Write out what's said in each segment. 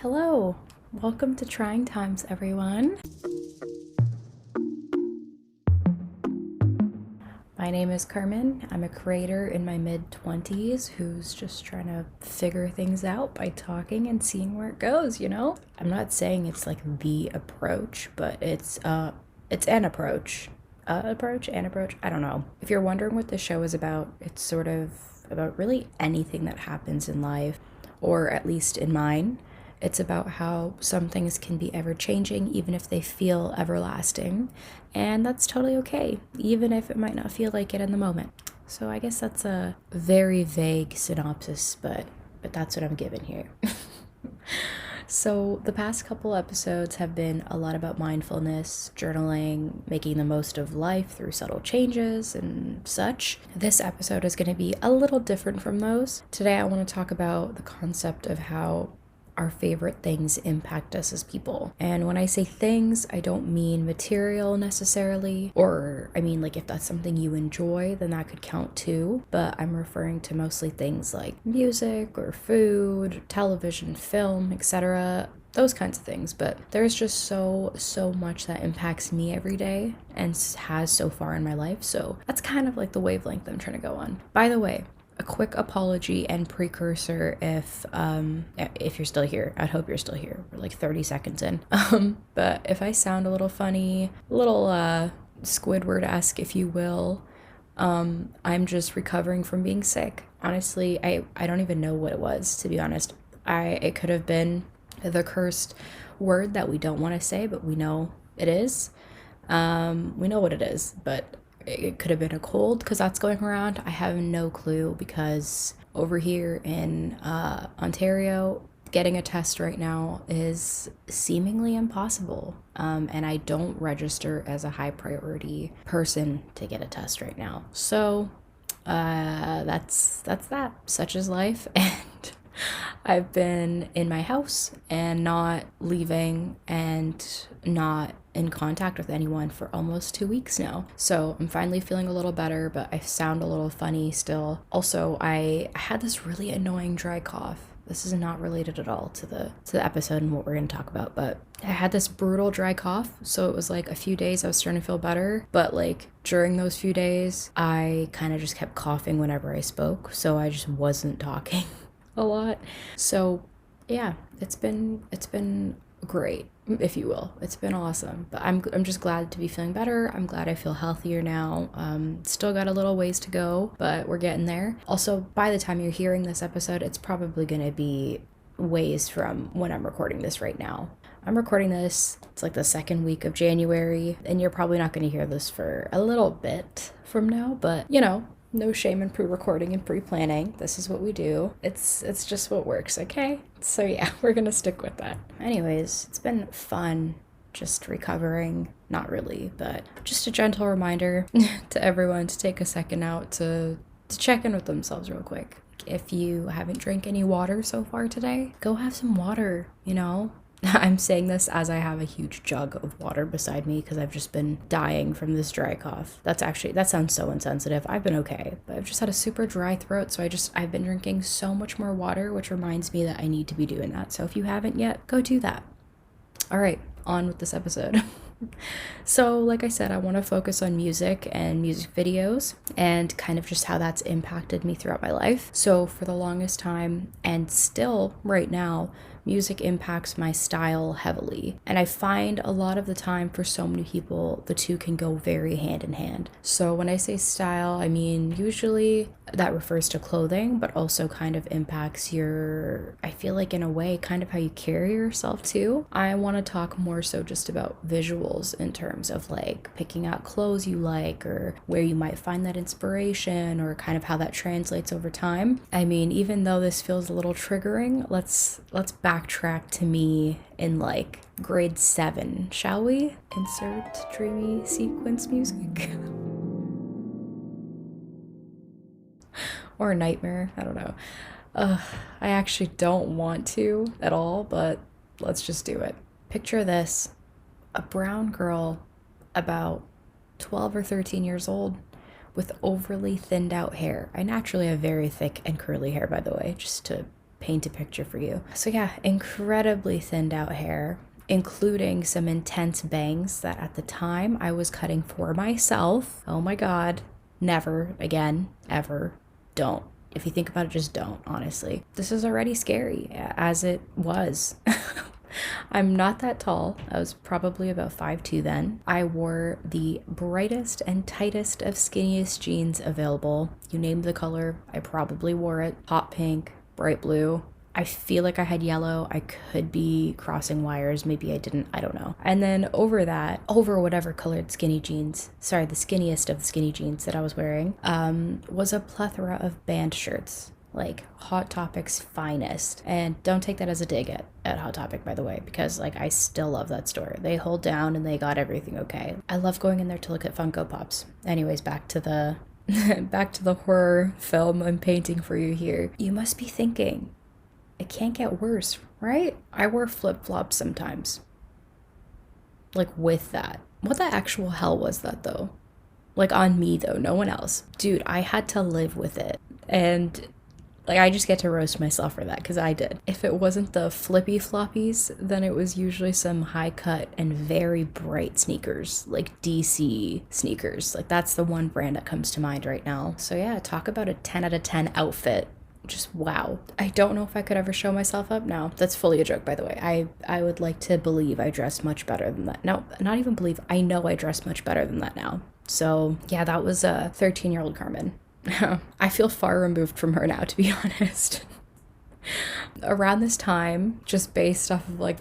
Hello, welcome to Trying Times, everyone. My name is Carmen. I'm a creator in my mid-20s who's just trying to figure things out by talking and seeing where it goes, I'm not saying it's like the approach, but it's an approach. An approach? I don't know. If you're wondering what the show is about, it's sort of about really anything that happens in life, or at least in mine. It's about how some things can be ever changing, even if they feel everlasting. And that's totally okay, even if it might not feel like it in the moment. So I guess that's a very vague synopsis, but that's what I'm giving here. So, the past couple episodes have been a lot about mindfulness, journaling, making the most of life through subtle changes and such. This episode is going to be a little different from those. Today, I want to talk about the concept of how our favorite things impact us as people. And when I say things, I don't mean material necessarily, or I mean like if that's something you enjoy, then that could count too. But I'm referring to mostly things like music or food, television, film, etc. Those kinds of things. But there's just so much that impacts me every day and has so far in my life. So that's kind of like the wavelength I'm trying to go on. By the way, a quick apology and precursor if you're still here. I hope you're still here. We're like 30 seconds in. But if I sound a little funny, a little Squidward-esque, if you will, I'm just recovering from being sick. Honestly, I don't even know what it was, to be honest. It could have been the cursed word that we don't want to say, but we know it is. We know what it is, but it could have been a cold because that's going around. I have no clue because over here in Ontario, getting a test right now is seemingly impossible. And I don't register as a high priority person to get a test right now. So that's that. Such is life. And I've been in my house and not leaving and not in contact with anyone for almost 2 weeks now. So I'm finally feeling a little better, but I sound a little funny still. Also, I had this really annoying dry cough. This is not related at all to the episode and what we're going to talk about, but I had this brutal dry cough. So it was like a few days I was starting to feel better, but like during those few days, I kind of just kept coughing whenever I spoke. So I just wasn't talking a lot. So yeah, it's been great, if you will. It's been awesome. But I'm just glad to be feeling better. I'm glad I feel healthier now. Still got a little ways to go, but we're getting there. Also, by the time you're hearing this episode, it's probably gonna be ways from when I'm recording this right now. I'm recording this, it's like the second week of January, and you're probably not gonna hear this for a little bit from now, but no shame in pre-recording and pre-planning. This is what we do. It's just what works, okay? So yeah, we're gonna stick with that. Anyways, it's been fun just recovering. Not really, but just a gentle reminder to everyone to take a second out to check in with themselves real quick. If you haven't drank any water so far today, go have some water, I'm saying this as I have a huge jug of water beside me because I've just been dying from this dry cough. That sounds so insensitive. I've been okay, but I've just had a super dry throat, so I've been drinking so much more water, which reminds me that I need to be doing that. So if you haven't yet, go do that. All right, on with this episode. So, like I said, I want to focus on music and music videos and kind of just how that's impacted me throughout my life. So, for the longest time, and still right now, music impacts my style heavily. And I find a lot of the time for so many people, the two can go very hand in hand. So, when I say style, I mean usually that refers to clothing, but also kind of impacts I feel like in a way, kind of how you carry yourself too. I want to talk more so just about visuals in terms of like picking out clothes you like or where you might find that inspiration or kind of how that translates over time. I mean, even though this feels a little triggering, let's backtrack to me in like grade 7, shall we? Insert dreamy sequence music. Or a nightmare, I don't know. I actually don't want to at all, but let's just do it. Picture this, a brown girl about 12 or 13 years old with overly thinned out hair. I naturally have very thick and curly hair, by the way, just to paint a picture for you. So yeah, incredibly thinned out hair, including some intense bangs that at the time I was cutting for myself. Oh my God, never again, ever. Don't. If you think about it, just don't, honestly. This is already scary, as it was. I'm not that tall. I was probably about 5'2" then. I wore the brightest and tightest of skinniest jeans available. You name the color, I probably wore it. Hot pink, bright blue. I feel like I had yellow. I could be crossing wires. Maybe I didn't. I don't know. And then over that, over whatever colored skinny jeans, sorry, the skinniest of the skinny jeans that I was wearing, was a plethora of band shirts. Like Hot Topic's finest. And don't take that as a dig at Hot Topic, by the way, because like I still love that store. They hold down and they got everything okay. I love going in there to look at Funko Pops. Anyways, back to the back to the horror film I'm painting for you here. You must be thinking, it can't get worse, right? I wear flip-flops sometimes. Like with that. What the actual hell was that though? Like on me though, no one else. Dude, I had to live with it. And like I just get to roast myself for that because I did. If it wasn't the flippy floppies, then it was usually some high cut and very bright sneakers, like DC sneakers. Like that's the one brand that comes to mind right now. So yeah, talk about a 10 out of 10 outfit. Just wow. I don't know if I could ever show myself up now. That's fully a joke, by the way. I would like to believe I dress much better than that. No, not even believe. I know I dress much better than that now. So yeah, that was a 13-year-old Carmen. I feel far removed from her now, to be honest. Around this time, just based off of like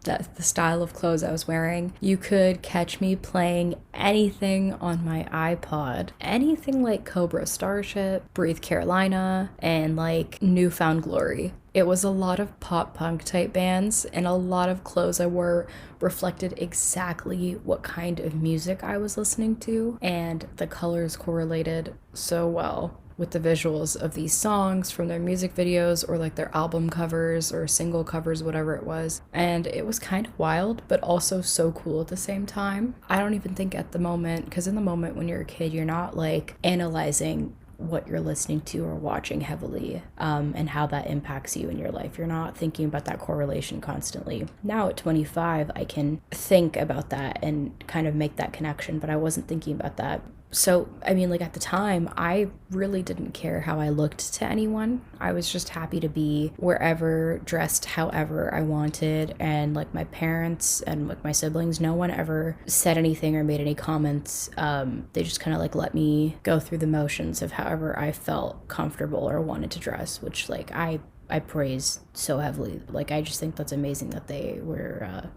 the style of clothes I was wearing, you could catch me playing anything on my iPod. Anything like Cobra Starship, Breathe Carolina, and like Newfound Glory. It was a lot of pop punk type bands, and a lot of clothes I wore reflected exactly what kind of music I was listening to, and the colors correlated so well with the visuals of these songs from their music videos or like their album covers or single covers, whatever it was. And it was kind of wild, but also so cool at the same time. I don't even think at the moment, because in the moment when you're a kid, you're not like analyzing what you're listening to or watching heavily, and how that impacts you in your life. You're not thinking about that correlation constantly. Now at 25, I can think about that and kind of make that connection, but I wasn't thinking about that. So, I mean, like at the time, I really didn't care how I looked to anyone. I was just happy to be wherever, dressed however I wanted. And like my parents and like my siblings, no one ever said anything or made any comments. They just kind of like let me go through the motions of however I felt comfortable or wanted to dress, which like I praise so heavily. Like I just think that's amazing that they were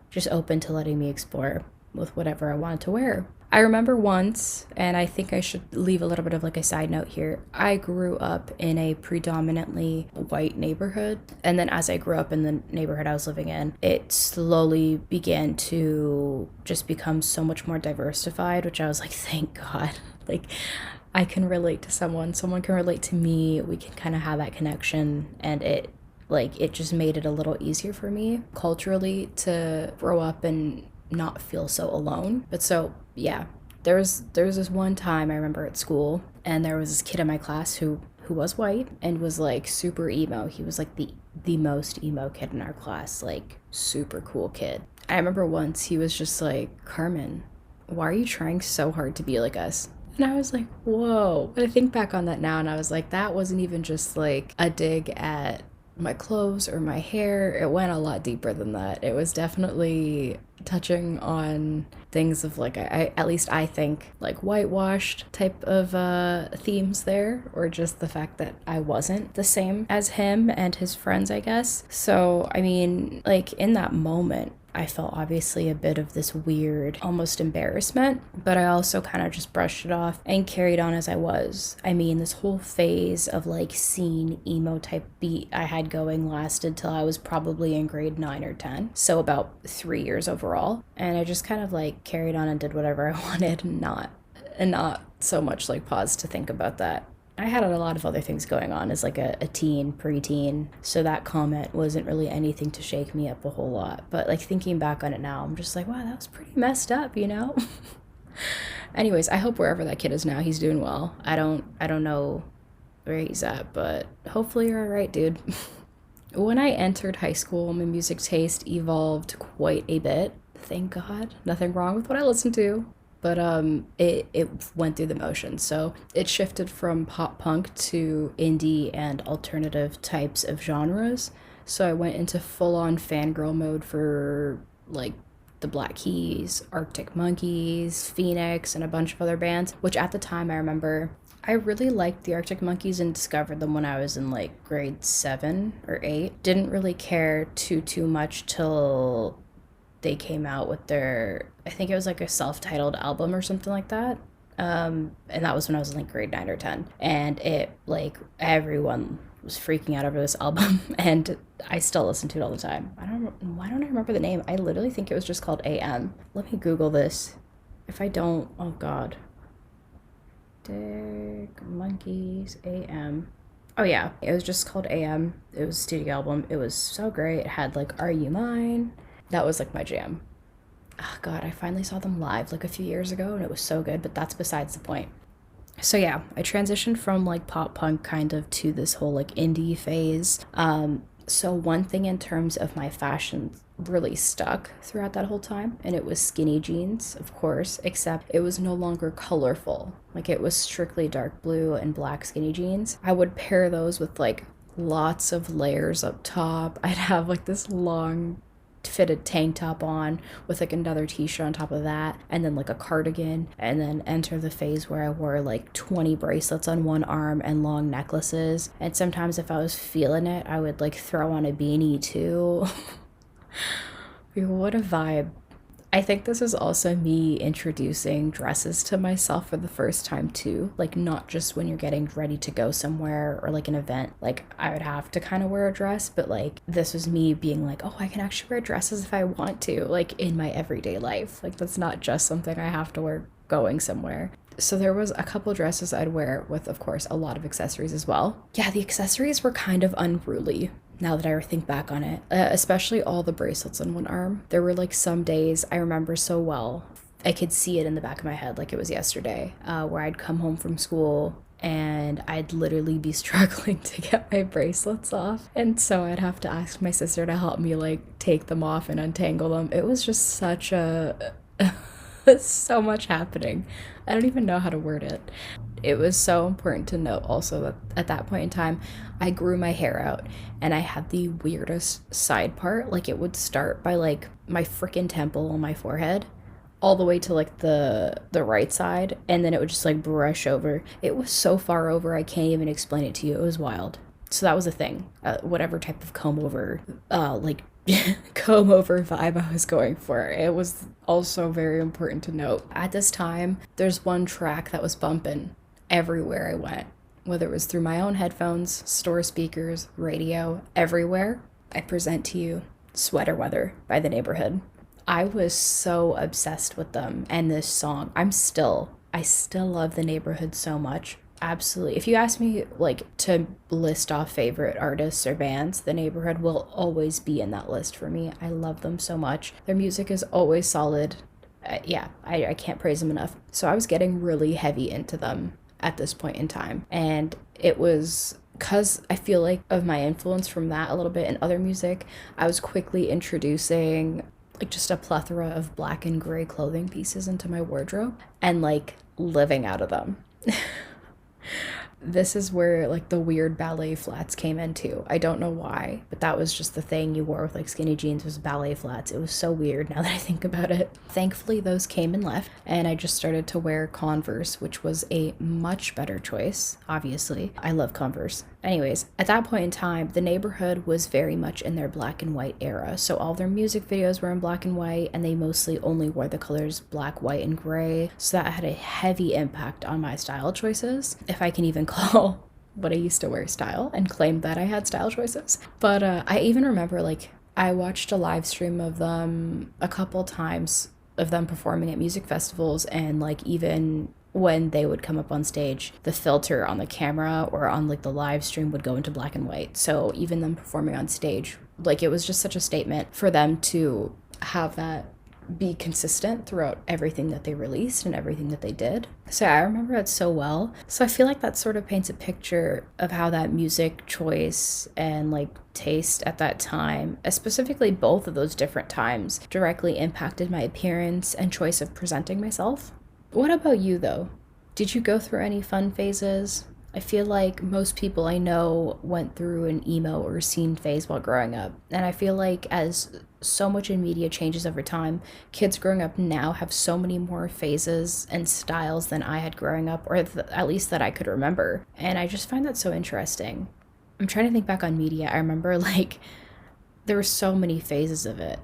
just open to letting me explore with whatever I wanted to wear. I remember once, and I think I should leave a little bit of like a side note here, I grew up in a predominantly white neighborhood, and then as I grew up in the neighborhood I was living in, it slowly began to just become so much more diversified, which I was like, thank God. Like I can relate to someone can relate to me, we can kind of have that connection, and it just made it a little easier for me culturally to grow up and not feel so alone. But so yeah, there was this one time I remember at school, and there was this kid in my class who was white and was like super emo. He was like the most emo kid in our class, like super cool kid. I remember once he was just like, Carmen, why are you trying so hard to be like us? And I was like, whoa. But I think back on that now, and I was like, that wasn't even just like a dig at my clothes or my hair. It went a lot deeper than that. It was definitely touching on things of like, I at least I think like whitewashed type of themes there, or just the fact that I wasn't the same as him and his friends, I guess. So I mean, like in that moment I felt obviously a bit of this weird, almost embarrassment, but I also kind of just brushed it off and carried on as I was. I mean, this whole phase of like scene emo type beat I had going lasted till I was probably in grade 9 or 10. So about 3 years overall. And I just kind of like carried on and did whatever I wanted, and not so much like pause to think about that. I had a lot of other things going on as like a teen, preteen, so that comment wasn't really anything to shake me up a whole lot. But like thinking back on it now, I'm just like, wow, that was pretty messed up, you know? Anyways, I hope wherever that kid is now, he's doing well. I don't know where he's at, but hopefully you're alright, dude. When I entered high school, my music taste evolved quite a bit. Thank God. Nothing wrong with what I listen to. But it went through the motions. So it shifted from pop punk to indie and alternative types of genres. So I went into full on fangirl mode for like the Black Keys, Arctic Monkeys, Phoenix, and a bunch of other bands, which at the time I remember I really liked the Arctic Monkeys and discovered them when I was in like grade 7 or 8. Didn't really care too much till they came out with their, I think it was like a self-titled album or something like that. And that was when I was in like grade 9 or 10. And it, like, everyone was freaking out over this album, and I still listen to it all the time. Why don't I remember the name? I literally think it was just called AM. Let me Google this. If I don't, oh God. Arctic Monkeys AM. Oh yeah, it was just called AM. It was a studio album. It was so great. It had like Are You Mine? That was like my jam. Oh God, I finally saw them live like a few years ago and it was so good, but that's besides the point. So yeah, I transitioned from like pop punk kind of to this whole like indie phase. So one thing in terms of my fashion really stuck throughout that whole time, and it was skinny jeans, of course, except it was no longer colorful. Like it was strictly dark blue and black skinny jeans. I would pair those with like lots of layers up top. I'd have like this long fitted tank top on with like another t-shirt on top of that, and then like a cardigan, and then enter the phase where I wore like 20 bracelets on one arm and long necklaces, and sometimes if I was feeling it I would like throw on a beanie too. What a vibe. I think this is also me introducing dresses to myself for the first time too. Like not just when you're getting ready to go somewhere or like an event. Like I would have to kind of wear a dress, but like this was me being like, oh, I can actually wear dresses if I want to, like in my everyday life. Like that's not just something I have to wear going somewhere. So there was a couple dresses I'd wear with, of course, a lot of accessories as well. Yeah, the accessories were kind of unruly now that I think back on it, especially all the bracelets on one arm. There were like some days I remember so well. I could see it in the back of my head like it was yesterday, where I'd come home from school and I'd literally be struggling to get my bracelets off. And so I'd have to ask my sister to help me like take them off and untangle them. It was just such a... so much happening. I don't even know how to word it. It was so important to note also that at that point in time, I grew my hair out and I had the weirdest side part. Like it would start by like my freaking temple on my forehead all the way to like the right side, and then it would just like brush over. It was so far over I can't even explain it to you. It was wild. So that was a thing. Whatever type of comb over like comb over vibe I was going for. It was also very important to note. At this time, there's one track that was bumping everywhere I went, whether it was through my own headphones, store speakers, radio, everywhere. I present to you Sweater Weather by The Neighborhood. I was so obsessed with them and this song. I still love The Neighborhood so much. Absolutely. If you ask me like to list off favorite artists or bands, The Neighborhood will always be in that list for me. I love them so much. Their music is always solid. I can't praise them enough. So I was getting really heavy into them at this point in time. And it was because I feel like of my influence from that a little bit in other music, I was quickly introducing like just a plethora of black and gray clothing pieces into my wardrobe and like living out of them. This is where like the weird ballet flats came into. I don't know why, but that was just the thing you wore with like skinny jeans was ballet flats. It was so weird now that I think about it. Thankfully those came and left, and I just started to wear Converse, which was a much better choice. Obviously, I love Converse. Anyways, at that point in time, The Neighborhood was very much in their black and white era. So all their music videos were in black and white, and they mostly only wore the colors black, white, and gray. So that had a heavy impact on my style choices, if I can even call what I used to wear style and claim that I had style choices. But I even remember like I watched a live stream of them a couple times of them performing at music festivals, and like even when they would come up on stage, the filter on the camera or on like the live stream would go into black and white. So even them performing on stage, like it was just such a statement for them to have that be consistent throughout everything that they released and everything that they did. So I remember it so well. So I feel like that sort of paints a picture of how that music choice and like taste at that time, specifically both of those different times, directly impacted my appearance and choice of presenting myself. What about you though? Did you go through any fun phases? I feel like most people I know went through an emo or scene phase while growing up. And I feel like as so much in media changes over time, kids growing up now have so many more phases and styles than I had growing up, or at least that I could remember. And I just find that so interesting. I'm trying to think back on media. I remember like there were so many phases of it.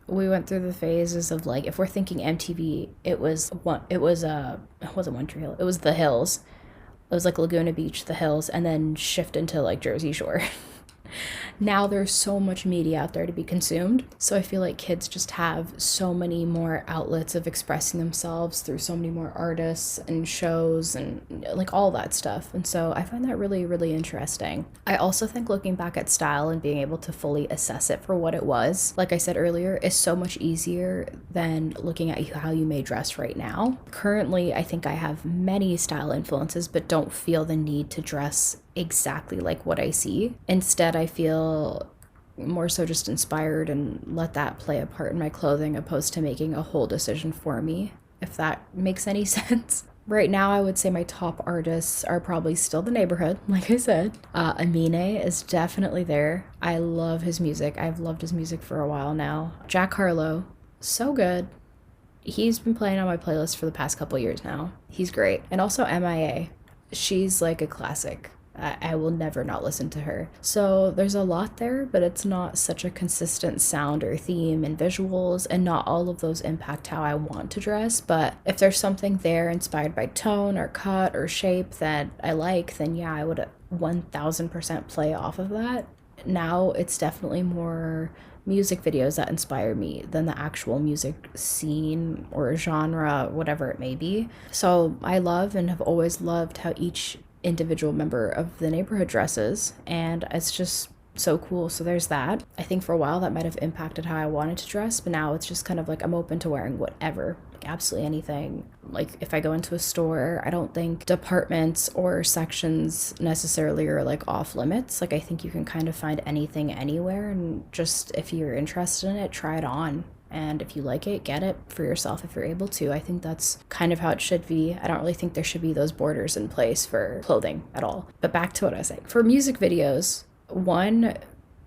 We went through the phases of like, if we're thinking MTV, it wasn't One Tree Hill, it was The Hills. It was like Laguna Beach, The Hills, and then shift into like Jersey Shore. Now there's so much media out there to be consumed. So I feel like kids just have so many more outlets of expressing themselves through so many more artists and shows and like all that stuff. And so I find that really, really interesting. I also think looking back at style and being able to fully assess it for what it was, like I said earlier, is so much easier than looking at how you may dress right now. Currently, I think I have many style influences, but don't feel the need to dress exactly like what I see. Instead, I feel more so just inspired and let that play a part in my clothing opposed to making a whole decision for me, if that makes any sense. Right now, I would say my top artists are probably still The Neighborhood, like I said. Amine is definitely there. I love his music. I've loved his music for a while now. Jack Harlow, so good. He's been playing on my playlist for the past couple years now. He's great. And also MIA. She's like a classic. I will never not listen to her. So there's a lot there, but it's not such a consistent sound or theme and visuals, and not all of those impact how I want to dress. But if there's something there inspired by tone or cut or shape that I like, then yeah, I would 1000% play off of that. Now it's definitely more music videos that inspire me than the actual music scene or genre, whatever it may be. So I love and have always loved how each individual member of The Neighborhood dresses, and it's just so cool. So there's that. I think for a while that might have impacted how I wanted to dress, but now it's just kind of like I'm open to wearing whatever, like absolutely anything. Like if I go into a store, I don't think departments or sections necessarily are like off limits. Like I think you can kind of find anything anywhere, and just if you're interested in it, try it on. And if you like it, get it for yourself if you're able to. I think that's kind of how it should be. I don't really think there should be those borders in place for clothing at all. But back to what I was saying. For music videos, one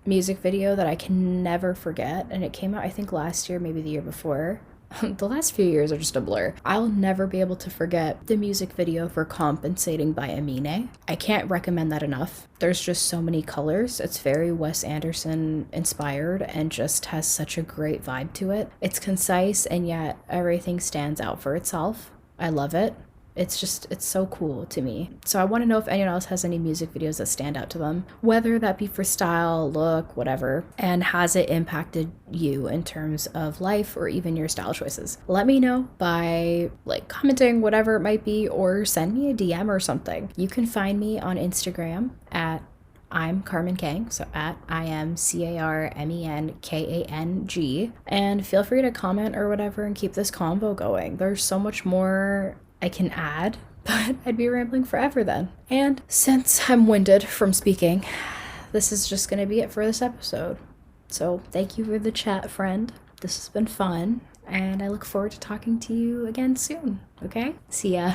music video that I can never forget, and it came out I think last year, maybe the year before. The last few years are just a blur. I'll never be able to forget the music video for Compensating by Amine. I can't recommend that enough. There's just so many colors. It's very Wes Anderson inspired and just has such a great vibe to it. It's concise and yet everything stands out for itself. I love it. It's so cool to me. So I want to know if anyone else has any music videos that stand out to them, whether that be for style, look, whatever, and has it impacted you in terms of life or even your style choices. Let me know by like commenting, whatever it might be, or send me a DM or something. You can find me on Instagram at I'm Carmen Kang, so at IMCARMENKANG, and feel free to comment or whatever and keep this convo going. There's so much more I can add, but I'd be rambling forever then. And since I'm winded from speaking, this is just going to be it for this episode. So thank you for the chat, friend. This has been fun, and I look forward to talking to you again soon, okay? See ya.